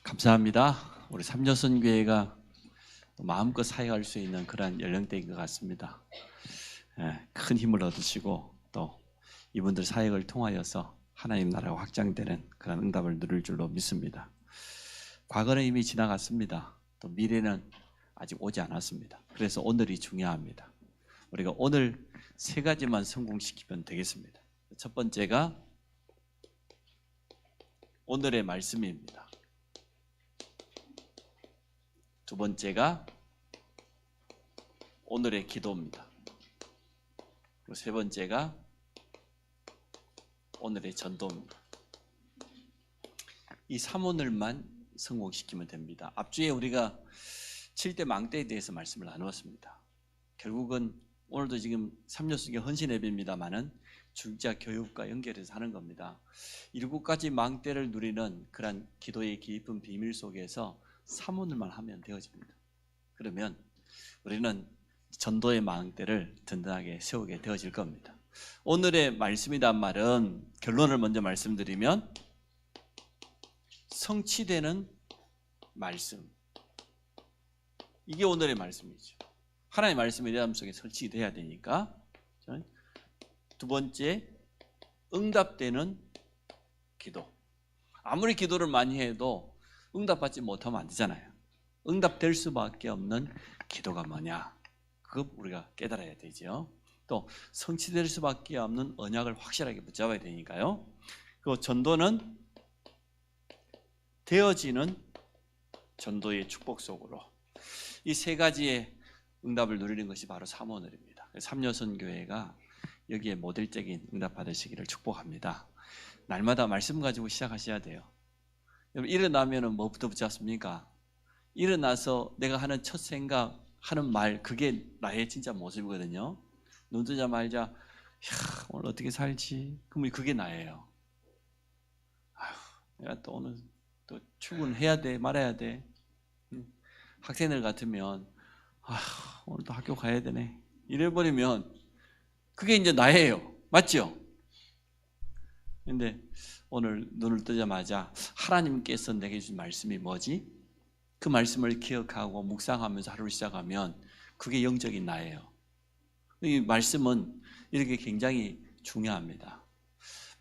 감사합니다. 우리 삼여선교회가 마음껏 사역할 수 있는 그런 연령대인 것 같습니다. 큰 힘을 얻으시고 또 이분들 사역을 통하여서 하나님 나라가 확장되는 그런 응답을 누릴 줄로 믿습니다. 과거는 이미 지나갔습니다. 또 미래는 아직 오지 않았습니다. 그래서 오늘이 중요합니다. 우리가 오늘 세 가지만 성공시키면 되겠습니다. 첫 번째가 오늘의 말씀입니다. 두 번째가 오늘의 기도입니다. 그리고 세 번째가 오늘의 전도입니다. 이 3오늘만 성공시키면 됩니다. 앞주에 우리가 7대 망대에 대해서 말씀을 나누었습니다. 결국은 오늘도 지금 삼여수교 헌신 예배입니다만은 중자 교육과 연결해서 하는 겁니다. 7가지 망대를 누리는 그런 기도의 깊은 비밀 속에서 3오늘만 하면 되어집니다. 그러면 우리는 전도의 망대를 든든하게 세우게 되어질 겁니다. 오늘의 말씀이란 말은 결론을 먼저 말씀드리면 성취되는 말씀, 이게 오늘의 말씀이죠. 하나님의 말씀이 내 마음속에 설치돼야 되니까. 두 번째, 응답되는 기도. 아무리 기도를 많이 해도 응답받지 못하면 안 되잖아요. 응답될 수밖에 없는 기도가 뭐냐, 그거 우리가 깨달아야 되죠. 또 성취될 수밖에 없는 언약을 확실하게 붙잡아야 되니까요. 그 전도는 되어지는 전도의 축복 속으로, 이 세 가지의 응답을 누리는 것이 바로 3오늘입니다. 삼여선교회가 여기에 모델적인 응답 받으시기를 축복합니다. 날마다 말씀 가지고 시작하셔야 돼요. 여러분, 일어나면 뭐부터 붙잡습니까? 일어나서 내가 하는 첫 생각, 하는 말, 그게 나의 진짜 모습이거든요. 눈 뜨자마자 오늘 어떻게 살지? 그러면 그게 나예요. 내가 또 오늘 또 출근해야 돼, 말아야 돼. 학생들 같으면 오늘 또 학교 가야 되네, 이래버리면 그게 이제 나예요. 맞죠? 근데 오늘 눈을 뜨자마자 하나님께서 내게 주신 말씀이 뭐지? 그 말씀을 기억하고 묵상하면서 하루를 시작하면 그게 영적인 나예요. 이 말씀은 이렇게 굉장히 중요합니다.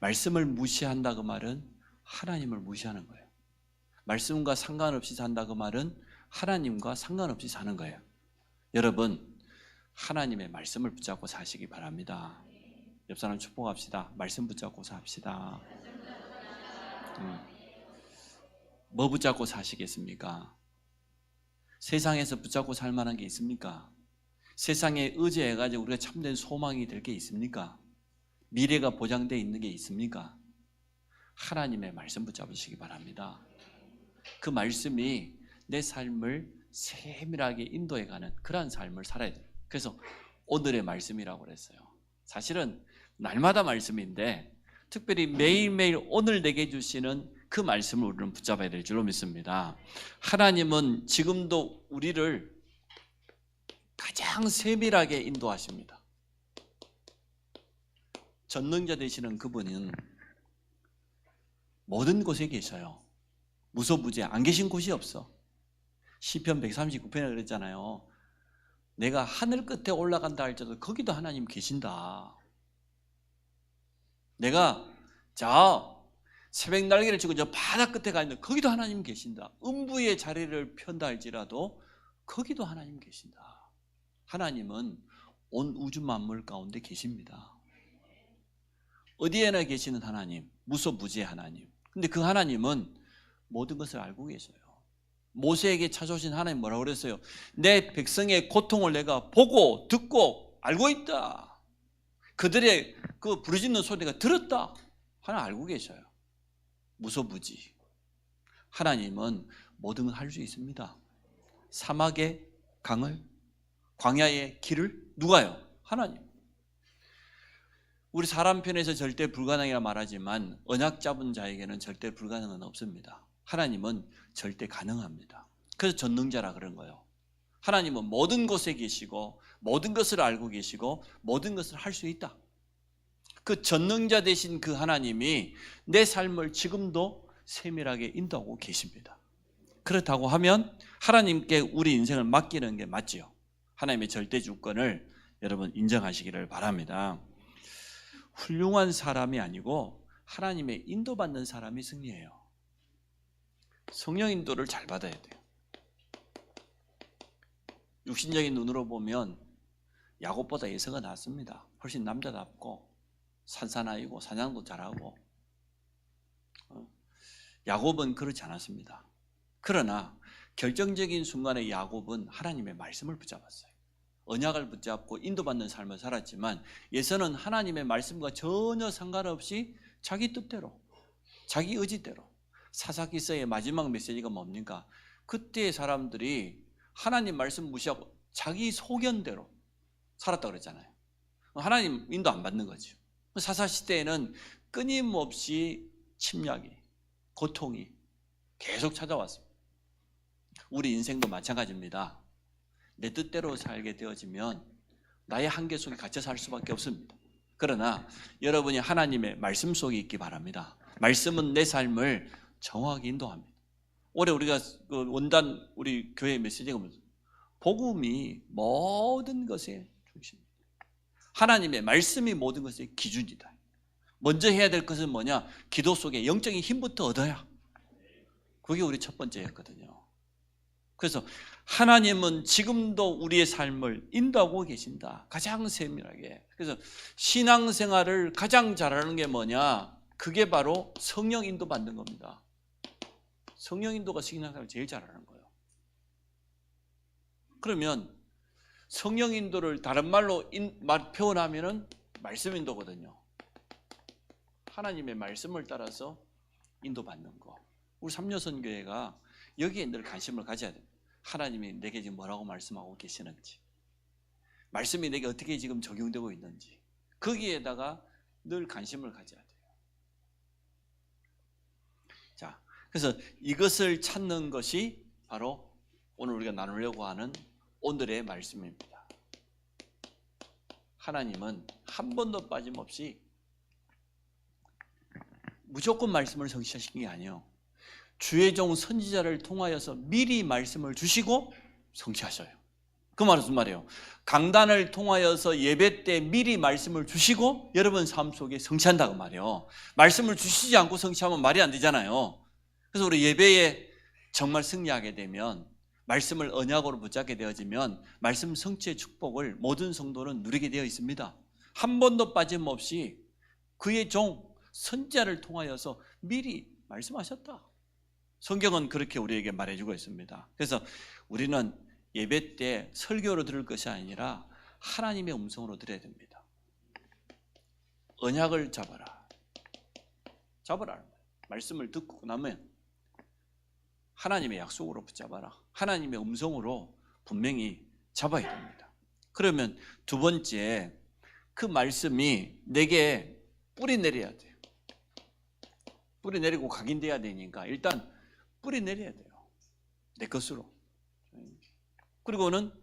말씀을 무시한다 그 말은 하나님을 무시하는 거예요. 말씀과 상관없이 산다 그 말은 하나님과 상관없이 사는 거예요. 여러분, 하나님의 말씀을 붙잡고 사시기 바랍니다. 옆 사람 축복합시다. 말씀 붙잡고 삽시다. 뭐 붙잡고 사시겠습니까? 세상에서 붙잡고 살 만한 게 있습니까? 세상에 의지해가지고 우리가 참된 소망이 될 게 있습니까? 미래가 보장되어 있는 게 있습니까? 하나님의 말씀 붙잡으시기 바랍니다. 그 말씀이 내 삶을 세밀하게 인도해가는 그러한 삶을 살아야 돼요. 그래서 오늘의 말씀이라고 그랬어요. 사실은 날마다 말씀인데 특별히 매일매일 오늘 내게 주시는 그 말씀을 우리는 붙잡아야 될 줄로 믿습니다. 하나님은 지금도 우리를 가장 세밀하게 인도하십니다. 전능자 되시는 그분은 모든 곳에 계셔요. 무소부재, 안 계신 곳이 없어. 시편 139편에 그랬잖아요. 내가 하늘 끝에 올라간다 할지라도 거기도 하나님 계신다. 내가 새벽 날개를 치고 저 바다 끝에 가 있는데 거기도 하나님 계신다. 음부의 자리를 편다 할지라도 거기도 하나님 계신다. 하나님은 온 우주 만물 가운데 계십니다. 어디에나 계시는 하나님, 무소부재 하나님. 근데 그 하나님은 모든 것을 알고 계셔요. 모세에게 찾아오신 하나님 뭐라고 그랬어요? 내 백성의 고통을 내가 보고 듣고 알고 있다. 그들의 그 부르짖는 소리가 들었다. 하나님 알고 계셔요. 무소부지. 하나님은 모든 걸 할 수 있습니다. 사막의 강을, 광야의 길을 누가요? 하나님. 우리 사람 편에서 절대 불가능이라 말하지만 언약 잡은 자에게는 절대 불가능은 없습니다. 하나님은 절대 가능합니다. 그래서 전능자라 그런 거예요. 하나님은 모든 곳에 계시고 모든 것을 알고 계시고 모든 것을 할 수 있다. 그 전능자 되신 그 하나님이 내 삶을 지금도 세밀하게 인도하고 계십니다. 그렇다고 하면 하나님께 우리 인생을 맡기는 게 맞지요. 하나님의 절대 주권을 여러분 인정하시기를 바랍니다. 훌륭한 사람이 아니고 하나님의 인도받는 사람이 승리해요. 성령 인도를 잘 받아야 돼요. 육신적인 눈으로 보면 야곱보다 에서가 낫습니다. 훨씬 남자답고 산사나이고 사냥도 잘하고. 야곱은 그렇지 않았습니다. 그러나 결정적인 순간에 야곱은 하나님의 말씀을 붙잡았어요. 언약을 붙잡고 인도받는 삶을 살았지만 에서는 하나님의 말씀과 전혀 상관없이 자기 뜻대로, 자기 의지대로. 사사기서의 마지막 메시지가 뭡니까? 그때의 사람들이 하나님 말씀 무시하고 자기 소견대로 살았다고 그랬잖아요. 하나님 인도 안 받는 거죠. 사사시대에는 끊임없이 침략이, 고통이 계속 찾아왔습니다. 우리 인생도 마찬가지입니다. 내 뜻대로 살게 되어지면 나의 한계 속에 갇혀 살 수밖에 없습니다. 그러나 여러분이 하나님의 말씀 속에 있기 바랍니다. 말씀은 내 삶을 정확히 인도합니다. 올해 우리가 원단 우리 교회 메시지가 뭐죠? 복음이 모든 것의 중심입니다. 하나님의 말씀이 모든 것의 기준이다. 먼저 해야 될 것은 뭐냐? 기도 속에 영적인 힘부터 얻어야. 그게 우리 첫 번째였거든요. 그래서 하나님은 지금도 우리의 삶을 인도하고 계신다. 가장 세밀하게. 그래서 신앙생활을 가장 잘하는 게 뭐냐? 그게 바로 성령 인도 받는 겁니다. 성령 인도가 신앙생활을 제일 잘하는 거예요. 그러면 성령 인도를 다른 말로 표현하면은 말씀 인도거든요. 하나님의 말씀을 따라서 인도받는 거. 우리 삼려선교회가 여기에 늘 관심을 가져야 돼요. 하나님이 내게 지금 뭐라고 말씀하고 계시는지, 말씀이 내게 어떻게 지금 적용되고 있는지, 거기에다가 늘 관심을 가져야 돼요. 자, 그래서 이것을 찾는 것이 바로 오늘 우리가 나누려고 하는 오늘의 말씀입니다. 하나님은 한 번도 빠짐없이 무조건 말씀을 성취하신 게 아니에요. 주의 종 선지자를 통하여서 미리 말씀을 주시고 성취하셔요. 그 말은 무슨 말이에요? 강단을 통하여서 예배 때 미리 말씀을 주시고 여러분 삶 속에 성취한다고 말이에요. 말씀을 주시지 않고 성취하면 말이 안 되잖아요. 그래서 우리 예배에 정말 승리하게 되면, 말씀을 언약으로 붙잡게 되어지면 말씀 성취의 축복을 모든 성도는 누리게 되어 있습니다. 한 번도 빠짐없이 그의 종 선지자를 통하여서 미리 말씀하셨다. 성경은 그렇게 우리에게 말해주고 있습니다. 그래서 우리는 예배 때 설교로 들을 것이 아니라 하나님의 음성으로 들어야 됩니다. 언약을 잡아라. 말씀을 듣고 나면 하나님의 약속으로 붙잡아라. 하나님의 음성으로 분명히 잡아야 됩니다. 그러면 두 번째, 그 말씀이 내게 뿌리 내려야 돼요. 뿌리 내리고 각인돼야 되니까 일단 뿌리 내려야 돼요. 내 것으로. 그리고는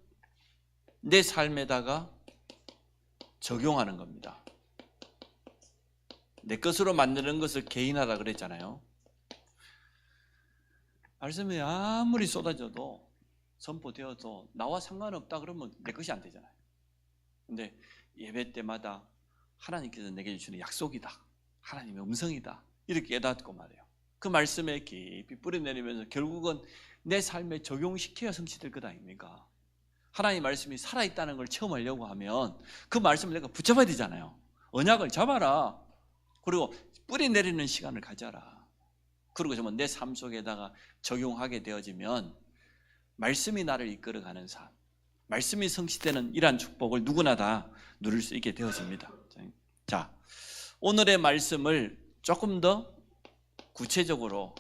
내 삶에다가 적용하는 겁니다. 내 것으로 만드는 것을 개인하다 그랬잖아요. 말씀이 아무리 쏟아져도 선포되어도 나와 상관없다 그러면 내 것이 안 되잖아요. 근데 예배 때마다 하나님께서 내게 주시는 약속이다, 하나님의 음성이다, 이렇게 깨닫고 말해요. 그 말씀에 깊이 뿌려내리면서 결국은 내 삶에 적용시켜야 성취될 것 아닙니까? 하나님의 말씀이 살아있다는 걸 체험하려고 하면 그 말씀을 내가 붙잡아야 되잖아요. 언약을 잡아라. 그리고 뿌려내리는 시간을 가져라. 그리고 정말 내 삶 속에다가 적용하게 되어지면 말씀이 나를 이끌어가는 삶, 말씀이 성취되는 이러한 축복을 누구나 다 누릴 수 있게 되어집니다. 자, 오늘의 말씀을 조금 더 구체적으로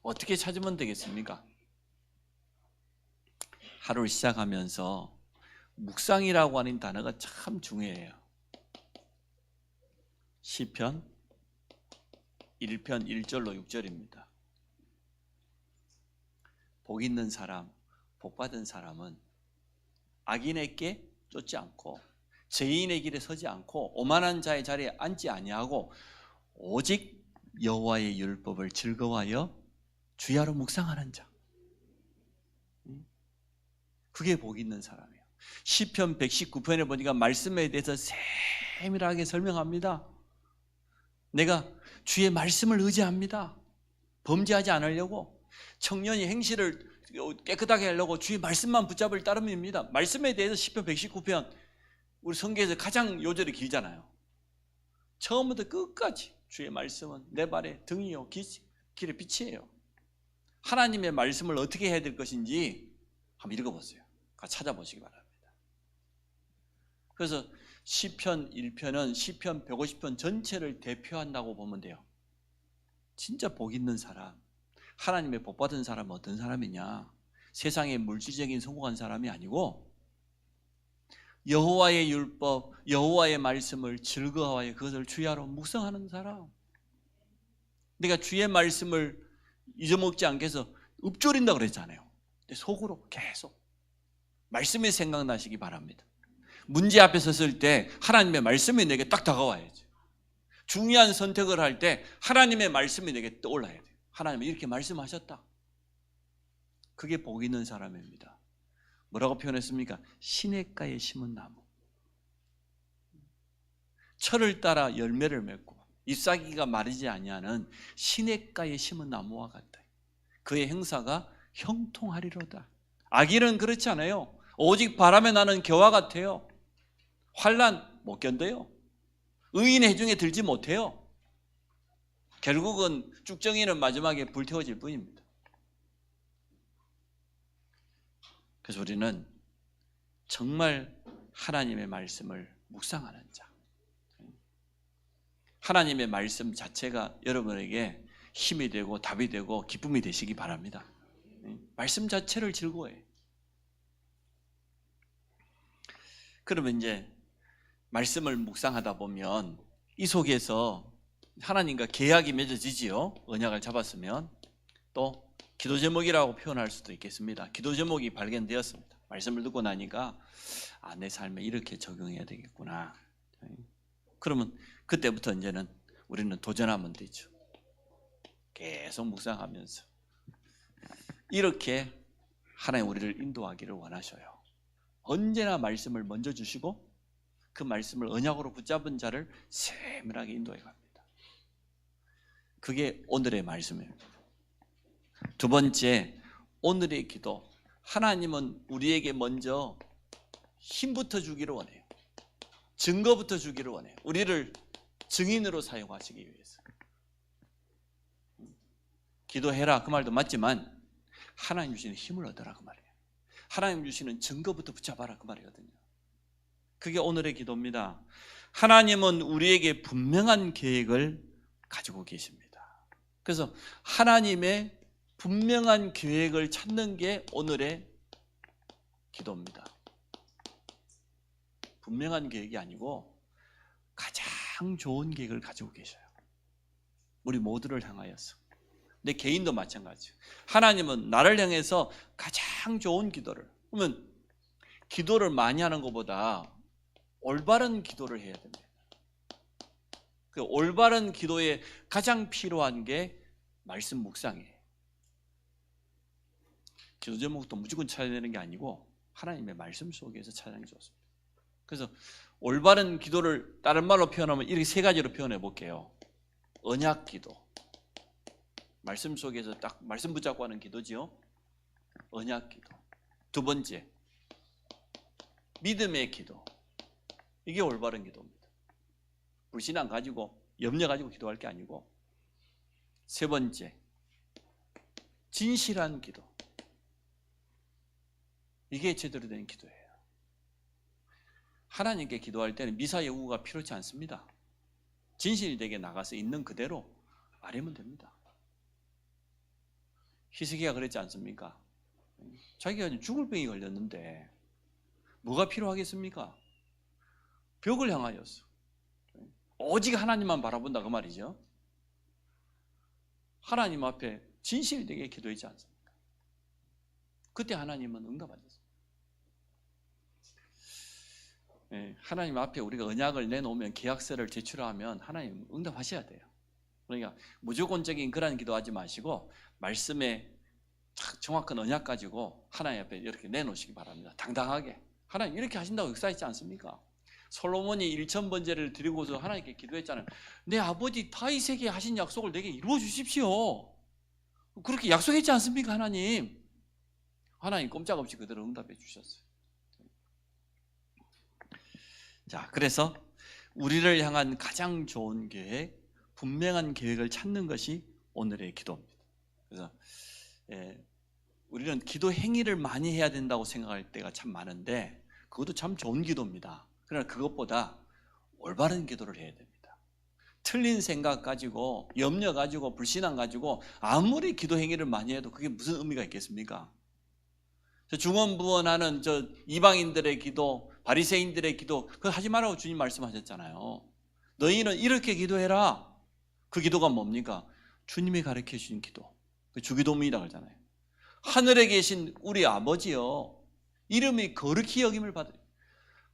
어떻게 찾으면 되겠습니까? 하루를 시작하면서 묵상이라고 하는 단어가 참 중요해요. 시편 1편 1절로 6절입니다. 복 있는 사람, 복 받은 사람은 악인에게 쫓지 않고 죄인의 길에 서지 않고 오만한 자의 자리에 앉지 아니하고 오직 여호와의 율법을 즐거워하여 주야로 묵상하는 자. 그게 복 있는 사람이에요. 시편 119편에 보니까 말씀에 대해서 세밀하게 설명합니다. 내가 주의 말씀을 의지합니다. 범죄하지 않으려고, 청년이 행실을 깨끗하게 하려고 주의 말씀만 붙잡을 따름입니다. 말씀에 대해서 시편 119편 우리 성경에서 가장 요절이 길잖아요. 처음부터 끝까지 주의 말씀은 내 발의 등이요 길의 빛이에요. 하나님의 말씀을 어떻게 해야 될 것인지 한번 읽어보세요. 같이 찾아보시기 바랍니다. 그래서 시편 1편은 시편 150편 전체를 대표한다고 보면 돼요. 진짜 복 있는 사람, 하나님의 복 받은 사람은 어떤 사람이냐? 세상의 물질적인 성공한 사람이 아니고 여호와의 율법, 여호와의 말씀을 즐거워하여 그것을 주야로 묵상하는 사람. 내가 주의 말씀을 잊어먹지 않게 해서 읊조린다 그랬잖아요. 근데 속으로 계속 말씀이 생각나시기 바랍니다. 문제 앞에 섰을 때 하나님의 말씀이 내게 딱 다가와야죠. 중요한 선택을 할 때 하나님의 말씀이 내게 떠올라야 돼요. 하나님은 이렇게 말씀하셨다. 그게 복 있는 사람입니다. 뭐라고 표현했습니까? 시냇가에 심은 나무. 철을 따라 열매를 맺고 잎사귀가 마르지 아니하는 시냇가에 심은 나무와 같다. 그의 행사가 형통하리로다. 악인은 그렇지 않아요. 오직 바람에 나는 겨와 같아요. 환난 못 견뎌요. 의인의 해중에 들지 못해요. 결국은 쭉정이는 마지막에 불태워질 뿐입니다. 그래서 우리는 정말 하나님의 말씀을 묵상하는 자, 하나님의 말씀 자체가 여러분에게 힘이 되고 답이 되고 기쁨이 되시기 바랍니다. 말씀 자체를 즐거워해요. 그러면 이제 말씀을 묵상하다 보면 이 속에서 하나님과 계약이 맺어지지요. 언약을 잡았으면. 또 기도 제목이라고 표현할 수도 있겠습니다. 기도 제목이 발견되었습니다. 말씀을 듣고 나니까 내 삶에 이렇게 적용해야 되겠구나. 그러면 그때부터 이제는 우리는 도전하면 되죠. 계속 묵상하면서 이렇게 하나님 우리를 인도하기를 원하셔요. 언제나 말씀을 먼저 주시고 그 말씀을 언약으로 붙잡은 자를 세밀하게 인도해 갑니다. 그게 오늘의 말씀입니다. 두 번째, 오늘의 기도. 하나님은 우리에게 먼저 힘부터 주기를 원해요. 증거부터 주기를 원해요. 우리를 증인으로 사용하시기 위해서. 기도해라 그 말도 맞지만 하나님 주시는 힘을 얻어라 그 말이에요. 하나님 주시는 증거부터 붙잡아라 그 말이거든요. 그게 오늘의 기도입니다. 하나님은 우리에게 분명한 계획을 가지고 계십니다. 그래서 하나님의 분명한 계획을 찾는 게 오늘의 기도입니다. 분명한 계획이 아니고 가장 좋은 계획을 가지고 계셔요. 우리 모두를 향하여서. 내 개인도 마찬가지예요. 하나님은 나를 향해서 가장 좋은 기도를, 그러면 기도를 많이 하는 것보다 올바른 기도를 해야 됩니다. 그 올바른 기도에 가장 필요한 게 말씀 묵상이에요. 기도 제목도 무조건 찾아내는 게 아니고 하나님의 말씀 속에서 찾아내는 게 좋습니다. 그래서 올바른 기도를 다른 말로 표현하면 이렇게 세 가지로 표현해 볼게요. 언약 기도. 말씀 속에서 딱 말씀 붙잡고 하는 기도지요. 언약 기도. 두 번째, 믿음의 기도. 이게 올바른 기도입니다. 불신앙 가지고 염려 가지고 기도할 게 아니고. 세 번째, 진실한 기도. 이게 제대로 된 기도예요. 하나님께 기도할 때는 미사 여구가 필요치 않습니다. 진실되게 나가서 있는 그대로 말하면 됩니다. 히스기야가 그랬지 않습니까? 자기가 죽을 병이 걸렸는데 뭐가 필요하겠습니까? 벽을 향하여서 오직 하나님만 바라본다 그 말이죠. 하나님 앞에 진실되게 기도하지 않습니까? 그때 하나님은 응답하셨습니다. 하나님 앞에 우리가 언약을 내놓으면 계약서를 제출하면 하나님 응답하셔야 돼요. 그러니까 무조건적인 그런 기도하지 마시고 말씀에 정확한 언약 가지고 하나님 앞에 이렇게 내놓으시기 바랍니다. 당당하게. 하나님 이렇게 하신다고 역사했지 않습니까? 솔로몬이 1000번제를 드리고서 하나님께 기도했잖아요. 내 아버지 다윗에게 하신 약속을 내게 이루어 주십시오. 그렇게 약속했지 않습니까? 하나님 꼼짝없이 그대로 응답해 주셨어요. 자, 그래서 우리를 향한 가장 좋은 계획, 분명한 계획을 찾는 것이 오늘의 기도입니다. 그래서 우리는 기도 행위를 많이 해야 된다고 생각할 때가 참 많은데 그것도 참 좋은 기도입니다. 그러나 그것보다 올바른 기도를 해야 됩니다. 틀린 생각 가지고, 염려 가지고, 불신앙 가지고 아무리 기도 행위를 많이 해도 그게 무슨 의미가 있겠습니까? 중언부언하는 저 이방인들의 기도, 바리새인들의 기도 그거 하지 말라고 주님 말씀하셨잖아요. 너희는 이렇게 기도해라. 그 기도가 뭡니까? 주님이 가르쳐 주신 기도, 그 주기도문이라고 하잖아요. 하늘에 계신 우리 아버지요, 이름이 거룩히 여김을 받으.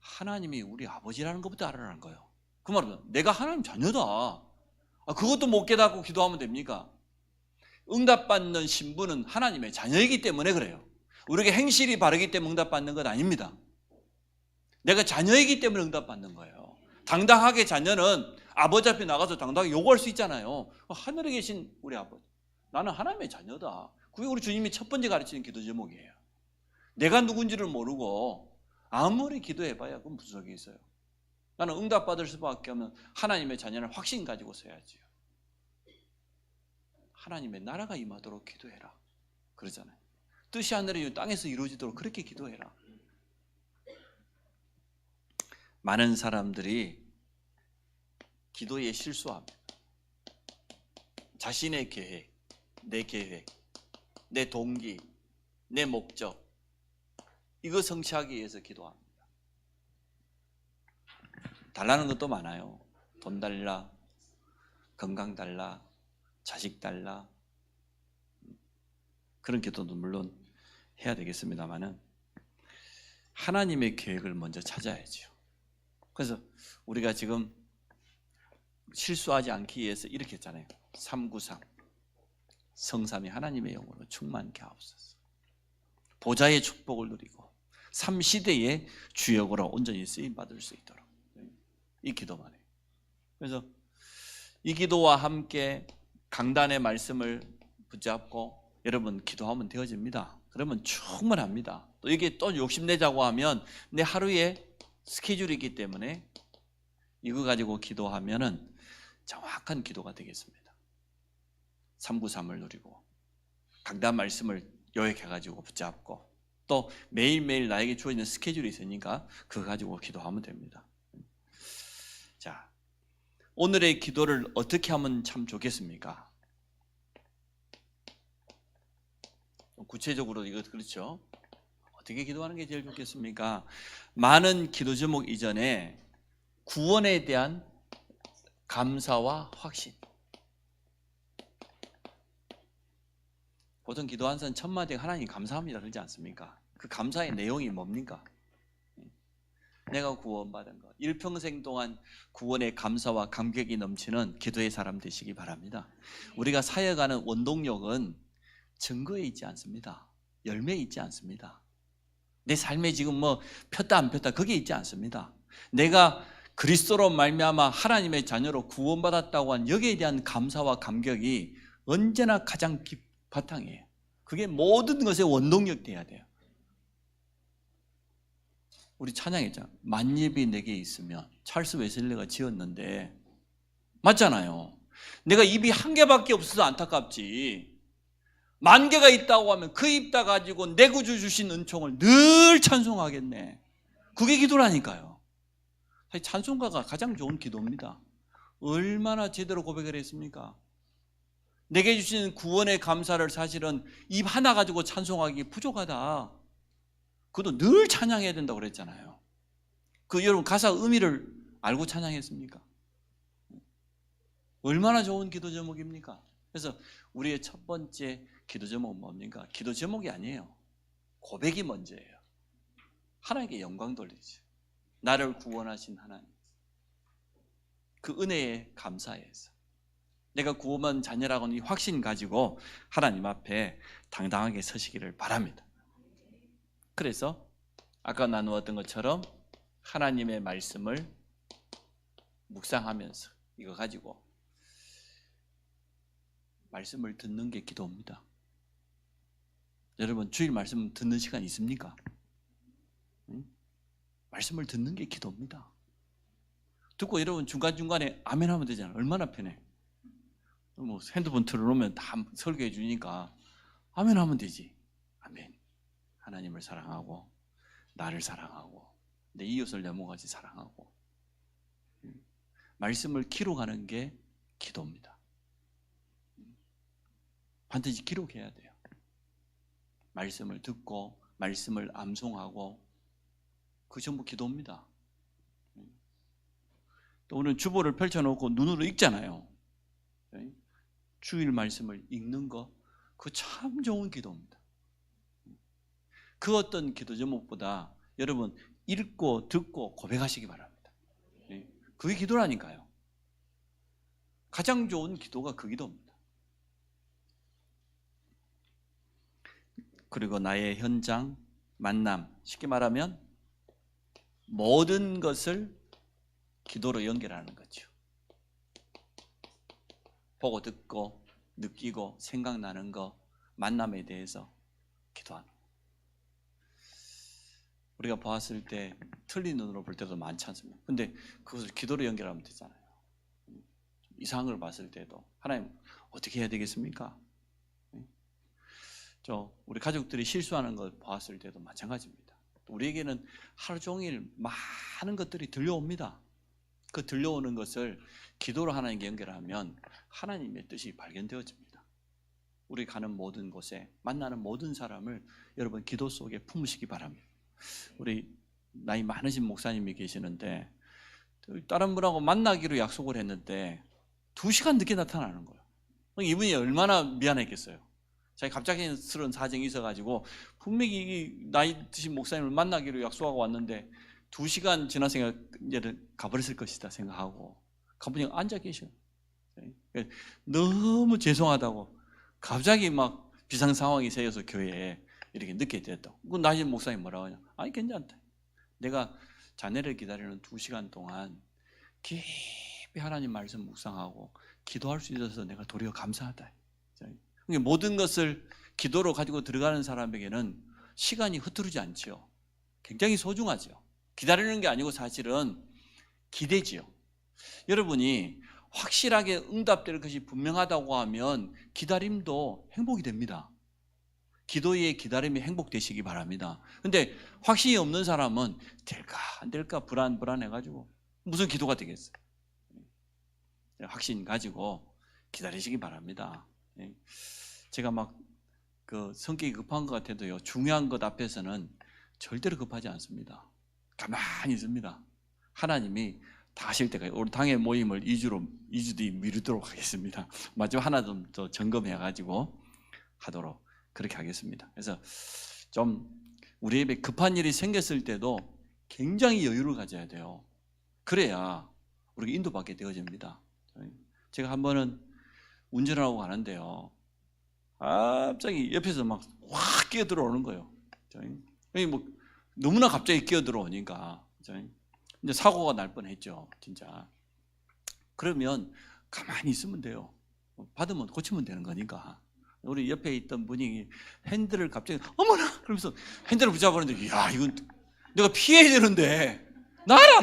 하나님이 우리 아버지라는 것부터 알아라는 거예요. 그 말은 내가 하나님 자녀다. 그것도 못 깨닫고 기도하면 됩니까? 응답받는 신분은 하나님의 자녀이기 때문에 그래요. 우리에게 행실이 바르기 때문에 응답받는 건 아닙니다. 내가 자녀이기 때문에 응답받는 거예요. 당당하게 자녀는 아버지 앞에 나가서 당당하게 요구할 수 있잖아요. 하늘에 계신 우리 아버지, 나는 하나님의 자녀다. 그게 우리 주님이 첫 번째 가르치는 기도 제목이에요. 내가 누군지를 모르고 아무리 기도해봐야 그건 무슨 소용이 있어요. 나는 응답받을 수밖에 없는 하나님의 자녀를 확신 가지고 서야지요. 하나님의 나라가 임하도록 기도해라 그러잖아요. 뜻이 하늘에 땅에서 이루어지도록 그렇게 기도해라. 많은 사람들이 기도에 실수합니다. 자신의 계획, 내 동기, 내 목적, 이거 성취하기 위해서 기도합니다. 달라는 것도 많아요. 돈 달라, 건강 달라, 자식 달라. 그런 기도도 물론 해야 되겠습니다만은 하나님의 계획을 먼저 찾아야죠. 그래서 우리가 지금 실수하지 않기 위해서 이렇게 했잖아요. 393 성삼이 하나님의 영으로 충만케 하옵소서. 보좌의 축복을 누리고 3시대의 주역으로 온전히 쓰임받을 수 있도록 이 기도만 해요. 그래서 이 기도와 함께 강단의 말씀을 붙잡고 여러분 기도하면 되어집니다. 그러면 충분합니다. 또 이게 또 욕심내자고 하면 내 하루에 스케줄이 있기 때문에 이거 가지고 기도하면은 정확한 기도가 되겠습니다. 393을 누리고 강단 말씀을 요약해가지고 붙잡고 또 매일매일 나에게 주어지는 스케줄이 있으니까 그거 가지고 기도하면 됩니다. 자, 오늘의 기도를 어떻게 하면 참 좋겠습니까? 구체적으로 이거 그렇죠? 어떻게 기도하는 게 제일 좋겠습니까? 많은 기도 제목 이전에 구원에 대한 감사와 확신. 보통 기도 한 선 첫 마디가 하나님 감사합니다 그러지 않습니까? 그 감사의 내용이 뭡니까? 내가 구원받은 것, 일평생 동안 구원의 감사와 감격이 넘치는 기도의 사람 되시기 바랍니다. 우리가 사역하는 원동력은 증거에 있지 않습니다. 열매에 있지 않습니다. 내 삶에 지금 뭐 폈다 안 폈다 거기에 있지 않습니다. 내가 그리스도로 말미암아 하나님의 자녀로 구원받았다고 한 여기에 대한 감사와 감격이 언제나 가장 바탕이에요. 그게 모든 것의 원동력 돼야 돼요. 우리 찬양했잖아. 만입이 내게 있으면. 찰스 웨슬리가 지었는데 맞잖아요. 내가 입이 한 개밖에 없어서 안타깝지. 10,000개가 있다고 하면 그 입 다 가지고 내 구주 주신 은총을 늘 찬송하겠네. 그게 기도라니까요. 사실 찬송가가 가장 좋은 기도입니다. 얼마나 제대로 고백을 했습니까? 내게 주신 구원의 감사를 사실은 입 하나 가지고 찬송하기 부족하다. 그것도 늘 찬양해야 된다고 그랬잖아요. 그 여러분 가사 의미를 알고 찬양했습니까? 얼마나 좋은 기도 제목입니까? 그래서 우리의 첫 번째 기도 제목은 뭡니까? 기도 제목이 아니에요. 고백이 먼저예요. 하나님께 영광 돌리지. 나를 구원하신 하나님. 그 은혜에 감사해서 내가 구원받은 자녀라고는 이 확신 가지고 하나님 앞에 당당하게 서시기를 바랍니다. 그래서 아까 나누었던 것처럼 하나님의 말씀을 묵상하면서 이거 가지고 말씀을 듣는 게 기도입니다. 여러분 주일 말씀 듣는 시간 있습니까? 말씀을 듣는 게 기도입니다. 듣고 여러분 중간중간에 아멘 하면 되잖아요. 얼마나 편해. 뭐 핸드폰 틀어놓으면 다 설교해 주니까 아멘 하면 되지. 아멘. 하나님을 사랑하고 나를 사랑하고 내 이웃을 내 몸같이 사랑하고 말씀을 기록하는 게 기도입니다. 반드시 기록해야 돼요. 말씀을 듣고 말씀을 암송하고 그 전부 기도입니다. 또 오늘 주보를 펼쳐놓고 눈으로 읽잖아요. 주일 말씀을 읽는 거 그거 참 좋은 기도입니다. 그 어떤 기도 제목보다 여러분 읽고 듣고 고백하시기 바랍니다. 그게 기도라니까요. 가장 좋은 기도가 그 기도입니다. 그리고 나의 현장, 만남, 쉽게 말하면 모든 것을 기도로 연결하는 거죠. 보고 듣고 느끼고 생각나는 거, 만남에 대해서 기도하는 거. 우리가 보았을 때 틀린 눈으로 볼 때도 많지 않습니까? 근데 그것을 기도로 연결하면 되잖아요. 이상한 걸 봤을 때도 하나님 어떻게 해야 되겠습니까? 우리 가족들이 실수하는 걸 보았을 때도 마찬가지입니다. 우리에게는 하루 종일 많은 것들이 들려옵니다. 그 들려오는 것을 기도로 하나님께 연결하면 하나님의 뜻이 발견되어집니다. 우리 가는 모든 곳에 만나는 모든 사람을 여러분 기도 속에 품으시기 바랍니다. 우리 나이 많으신 목사님이 계시는데 다른 분하고 만나기로 약속을 했는데 2시간 늦게 나타나는 거예요. 이분이 얼마나 미안했겠어요. 자기 갑작스러운 사정이 있어가지고 분명히 나이 드신 목사님을 만나기로 약속하고 왔는데 2시간 지났으니까 이제 가버렸을 것이다 생각하고 가보니 앉아 계셔. 너무 죄송하다고 갑자기 막 비상 상황이 생겨서 교회에 이렇게 늦게 됐다. 그 나이 목사님 뭐라고 하냐? 아니 괜찮다. 내가 자네를 기다리는 2시간 동안 깊이 하나님 말씀 묵상하고 기도할 수 있어서 내가 도리어 감사하다. 모든 것을 기도로 가지고 들어가는 사람에게는 시간이 흐트르지 않지요. 굉장히 소중하죠. 기다리는 게 아니고 사실은 기대지요. 여러분이 확실하게 응답될 것이 분명하다고 하면 기다림도 행복이 됩니다. 기도의 기다림이 행복되시기 바랍니다. 근데 확신이 없는 사람은 될까 안 될까 불안해가지고 무슨 기도가 되겠어요. 확신 가지고 기다리시기 바랍니다. 제가 막 그 성격이 급한 것 같아도요, 중요한 것 앞에서는 절대로 급하지 않습니다. 가만히 있습니다. 하나님이 다 하실 때까지. 우리 당회 모임을 2주 뒤 미루도록 하겠습니다. 마지막 하나 좀 더 점검해가지고 하도록 그렇게 하겠습니다. 그래서 좀 우리 입에 급한 일이 생겼을 때도 굉장히 여유를 가져야 돼요. 그래야 우리가 인도받게 되어집니다. 제가 한 번은 운전을 하고 가는데요, 갑자기 옆에서 막 확 끼어들어오는 거예요. 뭐 너무나 갑자기 끼어들어오니까 이제 사고가 날 뻔했죠, 진짜. 그러면 가만히 있으면 돼요. 받으면 고치면 되는 거니까. 우리 옆에 있던 분이 핸들을 갑자기 어머나 그러면서 핸들을 붙잡았는데, 야 이건 내가 피해야 되는데 놔라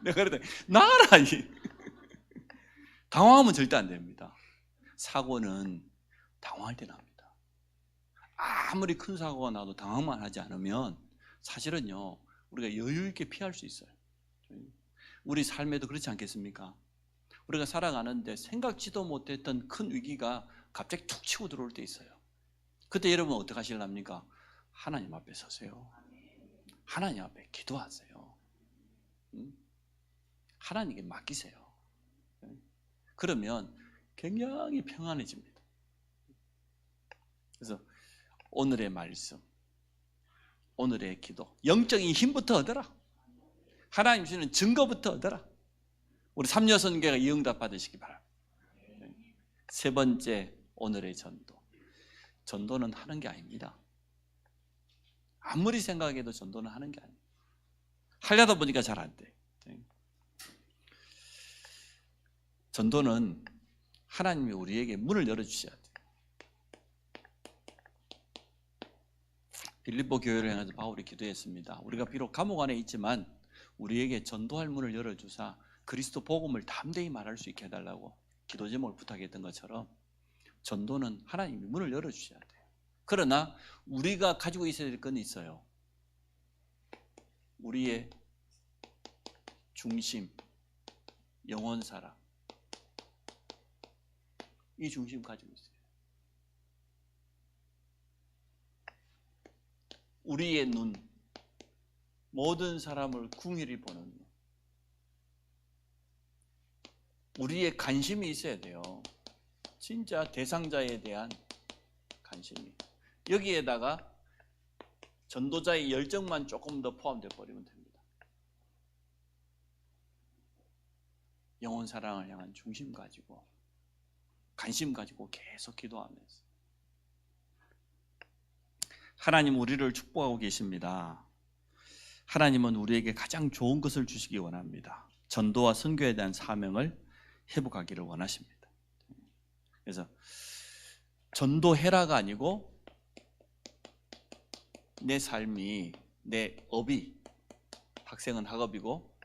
내가 그랬더니 놔라. 당황하면 절대 안 됩니다. 사고는 당황할 때 납니다. 아무리 큰 사고가 나도 당황만 하지 않으면 사실은요 우리가 여유 있게 피할 수 있어요. 우리 삶에도 그렇지 않겠습니까? 우리가 살아가는데 생각지도 못했던 큰 위기가 갑자기 툭 치고 들어올 때 있어요. 그때 여러분 어떻게 하실랍니까? 하나님 앞에 서세요. 하나님 앞에 기도하세요. 하나님께 맡기세요. 그러면 굉장히 평안해집니다. 그래서 오늘의 말씀, 오늘의 기도, 영적인 힘부터 얻어라. 하나님 주시는 증거부터 얻어라. 우리 삼여선교가 이 응답 받으시기 바랍니다. 세 번째, 오늘의 전도. 전도는 하는 게 아닙니다. 아무리 생각해도 전도는 하는 게 아닙니다. 하려다 보니까 잘 안 돼. 전도는 하나님이 우리에게 문을 열어주셔야 돼요. 빌립보 교회를 향해서 바울이 기도했습니다. 우리가 비록 감옥 안에 있지만 우리에게 전도할 문을 열어주사 그리스도 복음을 담대히 말할 수 있게 해달라고 기도 제목을 부탁했던 것처럼 전도는 하나님이 문을 열어주셔야 돼요. 그러나 우리가 가지고 있어야 될 건 있어요. 우리의 중심, 영혼사랑, 이 중심 가지고 있어요. 우리의 눈, 모든 사람을 궁일이 보는 눈. 우리의 관심이 있어야 돼요. 진짜 대상자에 대한 관심이. 여기에다가 전도자의 열정만 조금 더 포함되어 버리면 됩니다. 영혼 사랑을 향한 중심 가지고, 관심 가지고 계속 기도하면서. 하나님 우리를 축복하고 계십니다. 하나님은 우리에게 가장 좋은 것을 주시기 원합니다. 전도와 선교에 대한 사명을 회복하기를 원하십니다. 그래서 전도해라가 아니고 내 삶이, 내 업이, 학생은 학업이고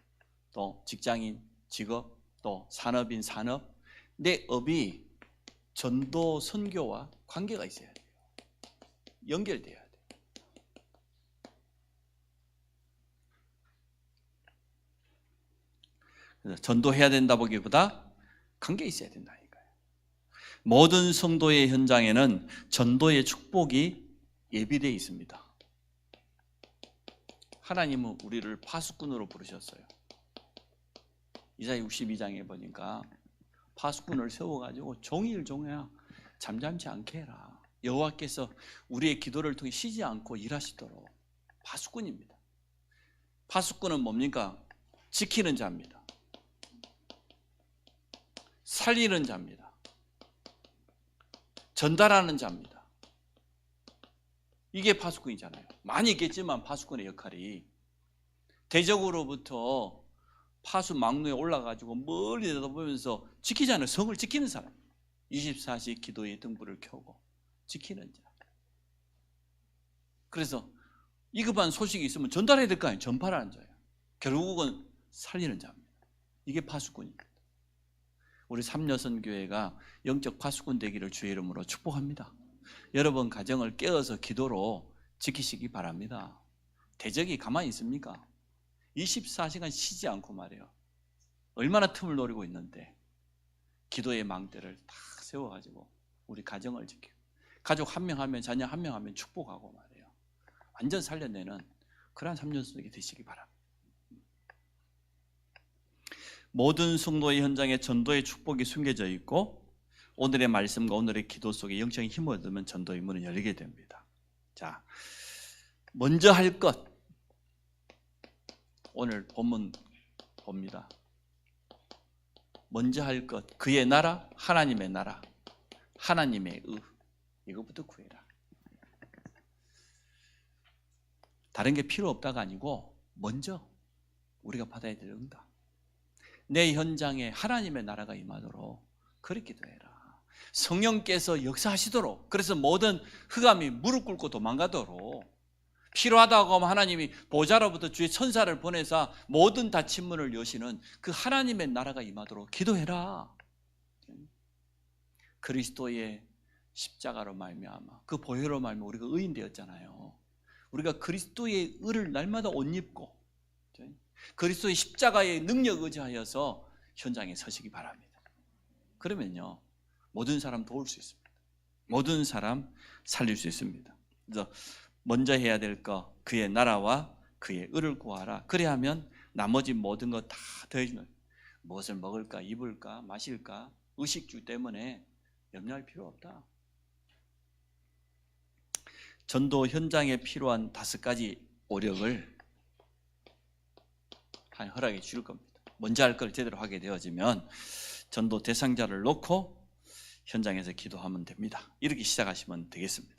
또 직장인 직업, 또 산업인 산업, 내 업이 전도 선교와 관계가 있어야 돼요. 연결돼야 돼요. 그래서 전도해야 된다 보기보다 관계 있어야 된다니까요. 모든 성도의 현장에는 전도의 축복이 예비되어 있습니다. 하나님은 우리를 파수꾼으로 부르셨어요. 이사야 62장에 보니까 파수꾼을 세워가지고 종일 종야 잠잠치 않게 해라. 여호와께서 우리의 기도를 통해 쉬지 않고 일하시도록. 파수꾼입니다. 파수꾼은 뭡니까? 지키는 자입니다. 살리는 자입니다. 전달하는 자입니다. 이게 파수꾼이잖아요. 많이 있겠지만 파수꾼의 역할이 대적으로부터 파수 망루에 올라가지고 멀리 내다보면서 지키잖아요. 성을 지키는 사람. 24시 기도의 등불을 켜고 지키는 자. 그래서 위급한 소식이 있으면 전달해야 될 거 아니에요. 전파라는 자예요. 결국은 살리는 자입니다. 이게 파수꾼입니다. 우리 삼여선교회가 영적 파수꾼 되기를 주의 이름으로 축복합니다. 여러분 가정을 깨어서 기도로 지키시기 바랍니다. 대적이 가만히 있습니까? 24시간 쉬지 않고 말이에요. 얼마나 틈을 노리고 있는데 기도의 망대를 다 세워가지고 우리 가정을 지키고, 가족 한 명 하면, 자녀 한 명 하면 축복하고 말이에요. 완전 살려내는 그러한 삼년속이 되시기 바랍니다. 모든 성도의 현장에 전도의 축복이 숨겨져 있고 오늘의 말씀과 오늘의 기도 속에 영적인 힘을 얻으면 전도의 문은 열리게 됩니다. 자, 먼저 할 것, 오늘 본문 봅니다. 먼저 할 것, 그의 나라, 하나님의 나라, 하나님의 의, 이것부터 구해라. 다른 게 필요 없다가 아니고 먼저 우리가 받아야 될 응답. 내 현장에 하나님의 나라가 임하도록 그렇게 기도해라. 성령께서 역사하시도록, 그래서 모든 흑암이 무릎 꿇고 도망가도록, 필요하다고 하면 하나님이 보좌로부터 주의 천사를 보내사 모든 닫힌 문을 여시는 그 하나님의 나라가 임하도록 기도해라. 그리스도의 십자가로 말미암아, 그 보혈로 말미암아 우리가 의인 되었잖아요. 우리가 그리스도의 의를 날마다 옷 입고 그리스도의 십자가의 능력 의지하여서 현장에 서시기 바랍니다. 그러면요 모든 사람 도울 수 있습니다. 모든 사람 살릴 수 있습니다. 그래서 먼저 해야 될 거, 그의 나라와 그의 의를 구하라. 그래야 하면 나머지 모든 거 다 더해주면, 무엇을 먹을까, 입을까, 마실까, 의식주 때문에 염려할 필요 없다. 전도 현장에 필요한 5가지 오력을 한 허락해 줄 겁니다. 먼저 할 걸 제대로 하게 되어지면 전도 대상자를 놓고 현장에서 기도하면 됩니다. 이렇게 시작하시면 되겠습니다.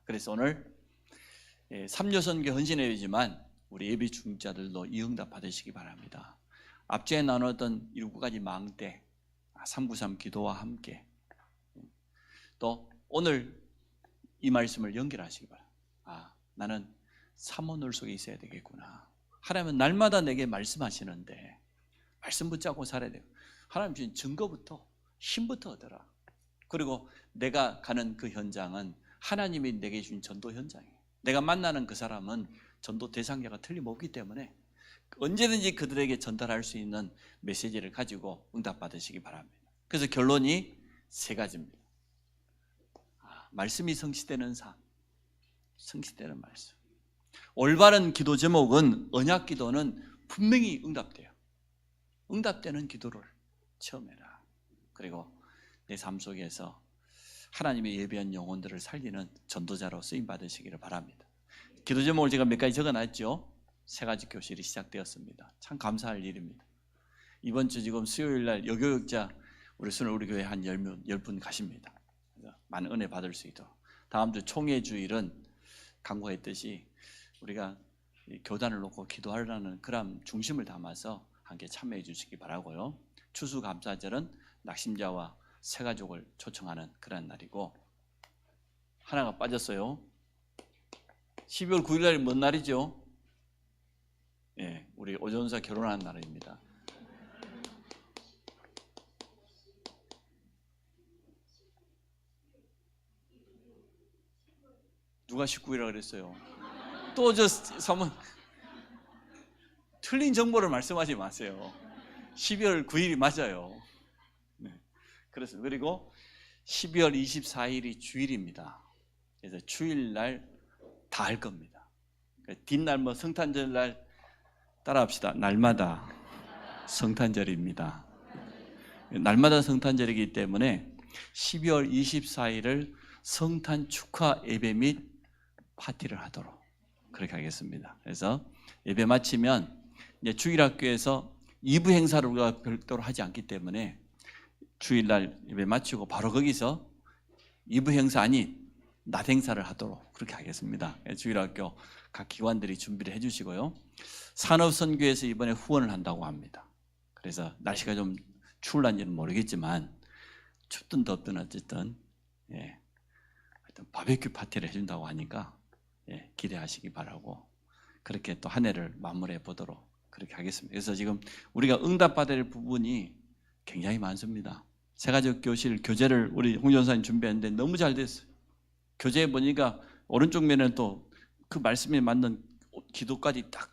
그래서 오늘 3여 선교 헌신회이지만 우리 예비 중자들도 이 응답 받으시기 바랍니다. 앞전에 나눴던 7가지 망대 393 기도와 함께 또 오늘 이 말씀을 연결하시기 바랍니다. 나는 사모늘 속에 있어야 되겠구나. 하나님은 날마다 내게 말씀하시는데 말씀 붙잡고 살아야 돼요. 하나님 주신 증거부터 힘부터 얻어라. 그리고 내가 가는 그 현장은 하나님이 내게 주신 전도 현장이에요. 내가 만나는 그 사람은 전도 대상자가 틀림없기 때문에 언제든지 그들에게 전달할 수 있는 메시지를 가지고 응답받으시기 바랍니다. 그래서 결론이 3가지입니다. 말씀이 성취되는 삶, 성취되는 말씀. 올바른 기도 제목은 언약 기도는 분명히 응답돼요. 응답되는 기도를 체험해라. 그리고 내 삶 속에서 하나님의 예비한 영혼들을 살리는 전도자로 쓰임 받으시기를 바랍니다. 기도 제목을 제가 몇 가지 적어놨죠. 3가지 교실이 시작되었습니다. 참 감사할 일입니다. 이번 주 지금 수요일 날 여교육자 우리 교회 한 10분 가십니다. 많은 은혜 받을 수 있도록. 다음 주 총회 주일은 강구했듯이 우리가 교단을 놓고 기도하려는 그런 중심을 담아서 함께 참여해 주시기 바라고요. 추수감사절은 낙심자와 새가족을 초청하는 그런 날이고, 하나가 빠졌어요. 12월 9일 날이 뭔 날이죠? 우리 오전사 결혼하는 날입니다. 누가 19일이라고 그랬어요? 또 저 사문 틀린 정보를 말씀하지 마세요. 12월 9일이 맞아요. 그래서 그리고 12월 24일이 주일입니다. 그래서 주일날 다 할 겁니다. 뒷날 뭐 성탄절날 따라합시다. 날마다 성탄절입니다. 날마다 성탄절이기 때문에 12월 24일을 성탄 축하 예배 및 파티를 하도록 그렇게 하겠습니다. 그래서 예배 마치면 이제 주일학교에서 2부 행사를 우리가 별도로 하지 않기 때문에 주일날 예배 마치고 바로 거기서 2부 행사 아닌 낮 행사를 하도록 그렇게 하겠습니다. 주일학교 각 기관들이 준비를 해주시고요. 산업선교에서 이번에 후원을 한다고 합니다. 그래서 날씨가 좀 추울란지는 모르겠지만 춥든 덥든 어쨌든 바베큐 파티를 해준다고 하니까 기대하시기 바라고 그렇게 또 한 해를 마무리해 보도록 그렇게 하겠습니다. 그래서 지금 우리가 응답받아야 될 부분이 굉장히 많습니다. 새가족 교실 교재를 우리 홍 전사님 준비했는데 너무 잘 됐어요. 교재에 보니까 오른쪽 면에는 또 그 말씀에 맞는 기도까지 딱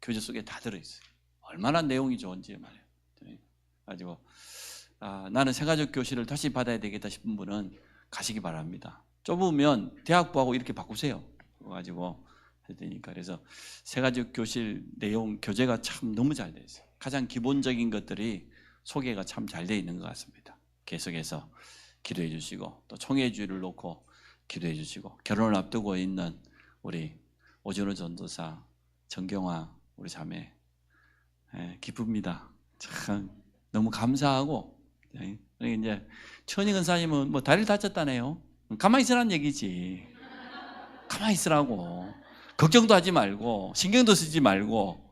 교재 속에 다 들어있어요. 얼마나 내용이 좋은지 말이에요. 가지고 나는 새가족 교실을 다시 받아야 되겠다 싶은 분은 가시기 바랍니다. 좁으면 대학부하고 이렇게 바꾸세요. 가지고 해야 되니까. 그래서 새가족 교실 내용 교재가 참 너무 잘 돼 있어요. 가장 기본적인 것들이 소개가 참 잘 돼 있는 것 같습니다. 계속해서 기도해 주시고 또 총회 주일을 놓고 기도해 주시고 결혼을 앞두고 있는 우리 오준호 전도사, 정경화 우리 자매 기쁩니다. 참 너무 감사하고 이제 천희 근사님은 뭐 다리를 다쳤다네요. 가만히 있으라는 얘기지. 가만히 있으라고. 걱정도 하지 말고 신경도 쓰지 말고.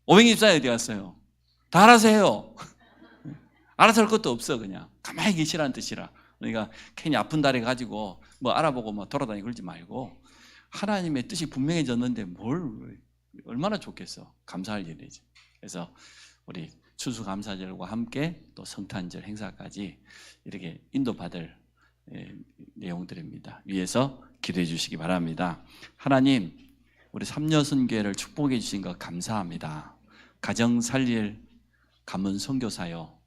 오병희 집사님 어디 갔어요? 다 알아서 해요. 알아서 할 것도 없어. 그냥 가만히 계시라는 뜻이라. 그러니까 괜히 아픈 다리 가지고 뭐 알아보고 뭐 돌아다니고 그러지 말고 하나님의 뜻이 분명해졌는데 뭘 얼마나 좋겠어. 감사할 일이지. 그래서 우리 추수감사절과 함께 또 성탄절 행사까지 이렇게 인도받을 내용들입니다. 위에서 기도해 주시기 바랍니다. 하나님, 우리 삼여선교회를 축복해 주신 것 감사합니다. 가정 살릴 가문 선교사요,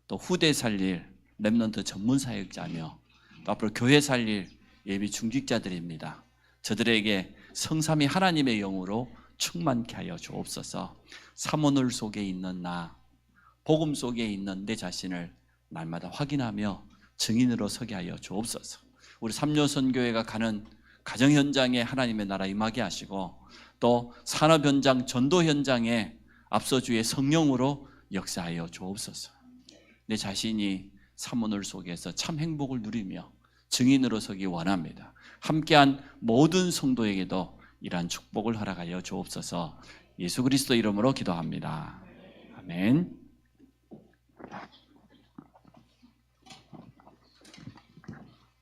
또 후대 살릴 렘넌트 전문 사역자며 또 앞으로 교회 살릴 예비 중직자들입니다. 저들에게 성삼위 하나님의 영으로 충만케 하여 주옵소서. 사모늘 속에 있는 나, 복음 속에 있는 내 자신을 날마다 확인하며 증인으로 서게 하여 주옵소서. 우리 삼여선교회가 가는 가정 현장에 하나님의 나라 임하게 하시고 또 산업 현장, 전도 현장에 앞서 주의 성령으로 역사하여 주옵소서. 내 자신이 사모늘 속에서 참 행복을 누리며 증인으로 서기 원합니다. 함께한 모든 성도에게도 이러한 축복을 허락하여 주옵소서. 예수 그리스도 이름으로 기도합니다. 아멘.